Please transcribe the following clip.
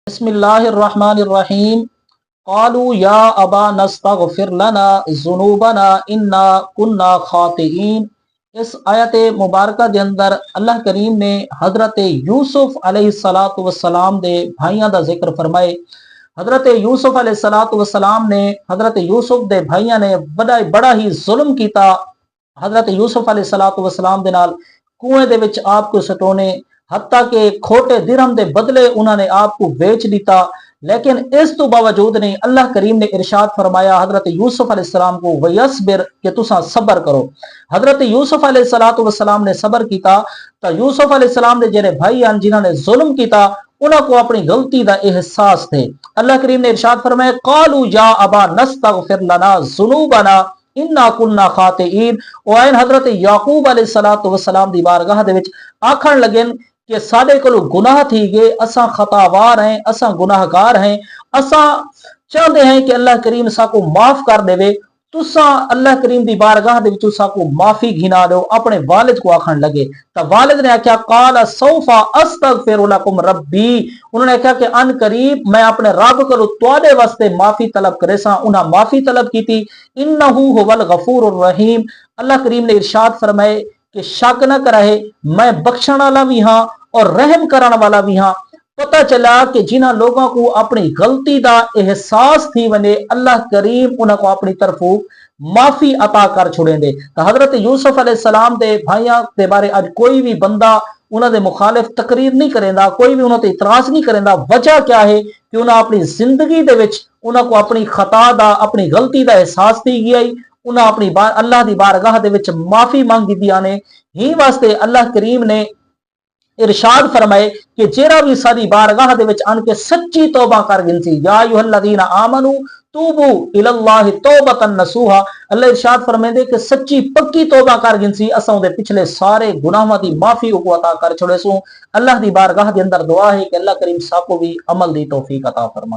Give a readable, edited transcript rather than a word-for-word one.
बिस्मिल्लाहिर्रहमानिर्रहीम। क़ालू या अबा नस्तगफिर लना ज़ुनूबना इन्ना कुन्ना खातिईन। इस आयत मुबारका के अंदर अल्लाह करीम ने हजरत यूसुफ अलैहिस्सलातु वस्सलाम दे भाइयों का जिक्र फरमाए। हजरत यूसुफ अलैहिस्सलातु वस्सलाम ने हजरत यूसुफ दे भाइयों ने बड़ा ही जुल्म किया। हजरत यूसुफ अलैहिस्सलातु वस्सलाम दे नाल कुएं दे विच आपको सटोने, हत्ता के खोटे दिरहम के बदले उन्होंने आपको बेच दिता। लेकिन इस तो बावजूद नहीं, अल्लाह करीम ने इरशाद फरमाया हजरत यूसुफ अलैहिस्सलाम को, वयस्बिर, कि तुसा सबर करो। हजरत यूसुफ अलैहिस्सलातु वस्सलाम ने सबर किया तो यूसुफ अलैहिस्सलाम के जेरे भाई हैं जिन्होंने जुल्म किया उनको अपनी गलती का एहसास थे। अल्लाह करीम ने इरशाद फरमाया कालू या अबा नस्तगफिर लना ज़ुनूबना इन्ना कुन्ना खातिईन। ओ आयन हजरत याकूब अलैहिस्सलातु वस्सलाम दी बारगाह दे विच आखण लगे कि साडे कोल गुनाह थी गए, असा खतावार हैं, असा गुनाहगार हैं, असा चाहते हैं कि अल्लाह करीम साको माफ कर देवे। तुसा अल्लाह करीम की बारगाह दे विच साको माफी घिना दो। अपने वालिद को आखण लगे तो वालिद ने आख्या काला सौफा अस्तगफिरु लकुम रब्बी। उन्होंने आख्या कि अन करीब मैं अपने रब को तुहाडे वास्ते माफी तलब करे सा। उन्हें माफी तलब की थी। इन्नहु हुवल गफूरुर रहीम। अल्लाह करीम ने इरशाद फरमाए कि शक न करे, मैं बख्शण वाला भी हाँ और रहम करने वाला भी हाँ। पता चला कि जिन्होंने लोगों को अपनी गलती का एहसास थी वने, अल्लाह करीम उनको अपनी तरफों माफी अता कर छुड़ेंगे। तो हजरत यूसुफ अलैहिस्सलाम के भाइयों के बारे अज कोई भी बंदा उन्होंने मुखालिफ तकरीर नहीं करेंदा, कोई भी उन्होंने इतराज नहीं करेंदा। वजह क्या है कि उन्हें अपनी जिंदगी दे विच उनको अपनी खता दा, अपनी गलती का एहसास थी गया। उन्हें अपनी अल्लाह की बारगाह दे विच माफी मांगी दिया ने। ही वास्ते अल्लाह करीम ने इरशाद फरमाए कि जेरा भी सारी बारगाह दे विच आन के सच्ची तौबा कर गिनसी, या अय्युहल्लज़ीना आमनू तूबू इलल्लाहि तौबतन नसूहा। अल्लाह इरशाद फरमाते कि सच्ची पक्की तौबा कर गिनसी, असां दे पिछले सारे गुनाहां दी माफी को अता कर छोड़े सू। अल्लाह दी बारगाह दे अंदर दुआ है कि अल्लाह करीम साको भी अमल दी तौफीक अता फरमाए।